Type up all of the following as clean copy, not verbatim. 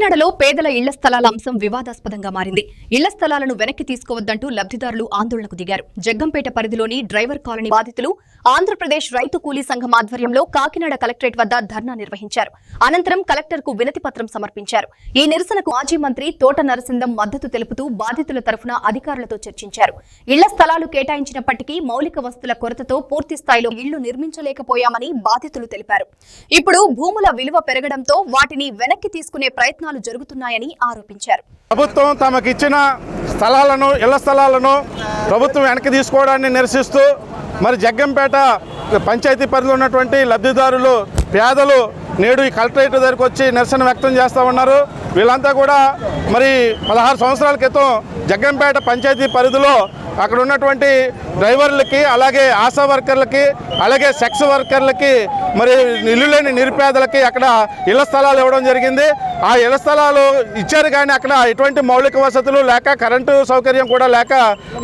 కాకినాడలో పేదల ఇళ్ల స్థలాల అంశం వివాదాస్పదంగా మారింది. ఇళ్ల స్థలాలను వెనక్కి తీసుకోవద్దంటూ లబ్ధిదారులు ఆందోళనకు దిగారు. జగ్గంపేట పరిధిలోని డ్రైవర్ కాలనీ బాధితులు ఆంధ్రప్రదేశ్ రైతు కూలీ సంఘం ఆధ్వర్యంలో కాకినాడ కలెక్టరేట్ వద్ద ధర్నా నిర్వహించారు. అనంతరం కలెక్టర్కు వినతి పత్రం సమర్పించారు. ఈ నిరసనకు మాజీ మంత్రి తోట నరసింహం మద్దతు తెలుపుతూ బాధితుల తరఫున అధికారులతో చర్చించారు. ఇళ్ల స్థలాలు కేటాయించినప్పటికీ మౌలిక వసతుల కొరతతో పూర్తి స్థాయిలో ఇళ్లు నిర్మించలేకపోయామని బాధితులు తెలిపారు. ఇప్పుడు భూముల విలువ పెరగడంతో వాటిని వెనక్కి తీసుకునే ప్రయత్నాలు జరుగుతున్నాయని ఆరోపించారు. ప్రభుత్వం తమకిచ్చిన స్థలాలను ఇళ్ల స్థలాలను ప్రభుత్వం వెనక్కి తీసుకోవడాన్ని నిరసిస్తూ మరి జగ్గంపేట పంచాయతీ పరిధిలో ఉన్నటువంటి లబ్ధిదారులు పేదలు నేడు ఈ కలెక్టరేట్ దగ్గరకు వచ్చి నిరసన వ్యక్తం చేస్తూ ఉన్నారు. వీళ్ళంతా కూడా మరి 16 సంవత్సరాల క్రితం జగ్గంపేట పంచాయతీ పరిధిలో అక్కడ ఉన్నటువంటి డ్రైవర్లకి, అలాగే ఆశా వర్కర్లకి, అలాగే సెక్స్ వర్కర్లకి, మరి ఇల్లు లేని నిరుపేదలకి అక్కడ ఇళ్ల స్థలాలు ఇవ్వడం జరిగింది. ఆ ఇళ్ల స్థలాలు ఇచ్చారు కానీ అక్కడ ఎటువంటి మౌలిక వసతులు లేక, కరెంటు సౌకర్యం కూడా లేక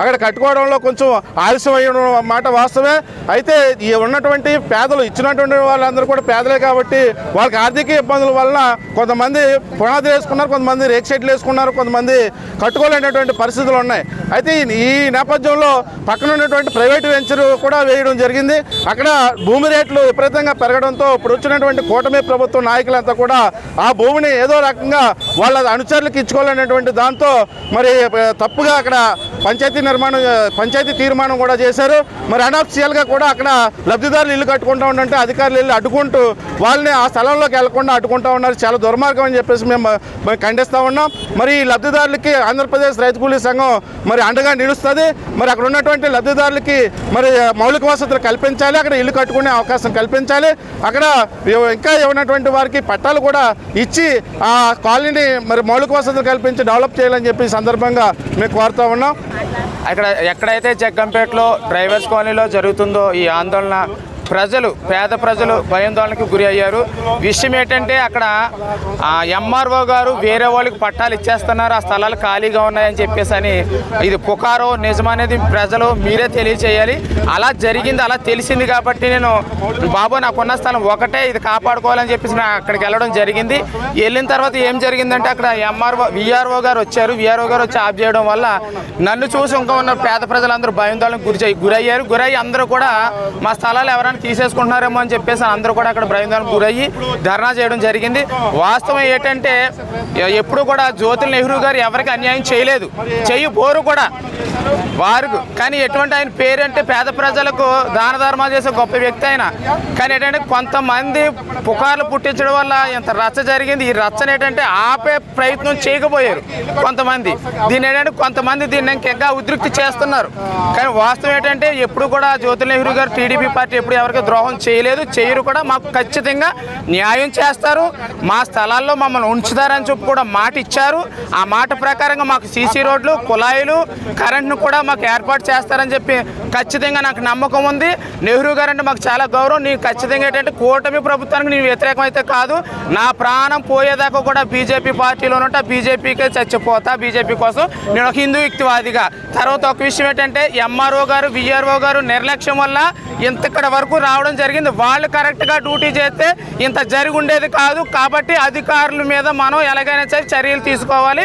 అక్కడ కట్టుకోవడంలో కొంచెం ఆలస్యం అయ్యడం మాట వాస్తవమే. అయితే ఈ ఉన్నటువంటి పేదలు ఇచ్చినటువంటి వాళ్ళందరూ కూడా పేదలే కాబట్టి వాళ్ళకి ఆర్థిక ఇబ్బందుల వలన కొంతమంది పునాది వేసుకున్నారు, కొంతమంది రేక్ షెడ్లు వేసుకున్నారు, కొంతమంది కట్టుకోలేనటువంటి పరిస్థితులు ఉన్నాయి. అయితే ఈ నేపథ్యంలో పక్కన ఉన్నటువంటి ప్రైవేట్ వెంచర్ కూడా వేయడం జరిగింది. అక్కడ భూమి రేట్లు విపరీతంగా పెరగడంతో ఇప్పుడు వచ్చినటువంటి కూటమి ప్రభుత్వ నాయకులంతా కూడా ఆ భూమిని ఏదో రకంగా వాళ్ళ అనుచరులకు ఇచ్చుకోవాలనేటువంటి దాంతో మరి తప్పుగా అక్కడ పంచాయతీ తీర్మానం కూడా చేశారు. మరి అన్అఫిషియల్గా కూడా అక్కడ లబ్ధిదారులు ఇల్లు కట్టుకుంటూ ఉంటే అధికారులు ఇల్లు అడ్డుకుంటూ వాళ్ళని ఆ స్థలంలోకి వెళ్లకుండా అడ్డుకుంటూ ఉన్నారు. చాలా దుర్మార్గం అని చెప్పేసి మేము ఖండిస్తూ ఉన్నాం. మరి ఈ లబ్ధిదారులకి ఆంధ్రప్రదేశ్ రైతు కూలీ సంఘం మరి అండగా నిలుస్తుంది. మరి అక్కడ ఉన్నటువంటి లబ్ధిదారులకి మరి మౌలిక వసతులు కల్పించాలి, అక్కడ ఇల్లు కట్టుకునే అవకాశం కల్పించాలి, అక్కడ ఇంకా ఉన్నటువంటి వారికి పట్టాలు కూడా ఇచ్చి ఆ కాలనీని మరి మౌలిక వసతులు కల్పించి డెవలప్ చేయాలని చెప్పి ఈ సందర్భంగా మేము కోరుతూ ఉన్నాం. ఎక్కడైతే జగ్గంపేటలో డ్రైవర్స్ కాలనీలో జరుగుతుందో ఈ ఆందోళన పేద ప్రజలు భయాందోళనకు గురి అయ్యారు. విషయం ఏంటంటే అక్కడ ఎంఆర్ఓ గారు వేరే వాళ్ళకి పట్టాలు ఇచ్చేస్తున్నారు, ఆ స్థలాలు ఖాళీగా ఉన్నాయని చెప్పేసి అని ఇది పుకారో నిజమనేది ప్రజలు మీరే తెలియచేయాలి. అలా జరిగింది, అలా తెలిసింది కాబట్టి నేను బాబు నాకున్న స్థలం ఒకటే, ఇది కాపాడుకోవాలని చెప్పేసి నేను అక్కడికి వెళ్ళడం జరిగింది. వెళ్ళిన తర్వాత ఏం జరిగిందంటే అక్కడ విఆర్ఓ గారు వచ్చారు. విఆర్ఓ గారు వచ్చి ఆఫ్ చేయడం వల్ల నన్ను చూసి ఇంకా ఉన్న పేద ప్రజలందరూ భయాందోళనకు గురయ్యి అందరూ కూడా మా స్థలాలు ఎవరైనా తీసేసుకుంటున్నారేమో అని చెప్పేసి అందరూ కూడా అక్కడ భయాందోళనకు గురయ్యి ధర్నా చేయడం జరిగింది. వాస్తవం ఏంటంటే ఎప్పుడు కూడా జ్యోతుల నెహ్రూ గారు ఎవరికి అన్యాయం చేయలేదు, చేయబోరు కూడా వారు. కానీ ఎటువంటి ఆయన పేరంటే పేద ప్రజలకు దాన ధర్మాలు చేసే గొప్ప వ్యక్తి ఆయన. కానీ ఏంటంటే కొంతమంది పుకార్లు పుట్టించడం వల్ల ఇంత రచ్చ జరిగింది. ఈ రచ్చను ఏంటంటే ఆపే ప్రయత్నం చేయకపోయారు కొంతమంది. దీన్ని ఇంకా ఉద్రిక్తి చేస్తున్నారు. కానీ వాస్తవం ఏంటంటే ఎప్పుడు కూడా జ్యోతుల నెహ్రూ గారు టీడీపీ పార్టీ ఎప్పుడు ఎవరికి ద్రోహం చేయరు కూడా. మాకు ఖచ్చితంగా న్యాయం చేస్తారు, మా స్థలాల్లో మమ్మల్ని ఉంచుతారని చెప్పి కూడా మాట ఇచ్చారు. ఆ మాట ప్రకారంగా మాకు సీసీ రోడ్లు, కుళాయిలు, కరెంట్ను కూడా మాకు ఏర్పాటు చేస్తారని చెప్పి ఖచ్చితంగా నాకు నమ్మకం ఉంది. నెహ్రూ గారు అంటే మాకు చాలా గౌరవం. నేను ఖచ్చితంగా ఏంటంటే కూటమి ప్రభుత్వానికి నేను వ్యతిరేకం అయితే కాదు, నా ప్రాణం పోయేదాకా కూడా బీజేపీ పార్టీలో ఉంటా, బీజేపీకే చచ్చిపోతా, బీజేపీ కోసం నేను ఒక హిందూ యుక్తివాదిగా. తర్వాత ఒక విషయం ఏంటంటే ఎంఆర్ఓ గారు, విఆర్ఓ గారు నిర్లక్ష్యం వల్ల ఇంతక్కడ వరకు రావడం జరిగింది. వాళ్ళు కరెక్ట్గా డ్యూటీ చేస్తే ఇంత జరిగి ఉండేది కాదు. కాబట్టి అధికారుల మీద మనం ఎలాగైనా సరే చర్యలు తీసుకోవాలి.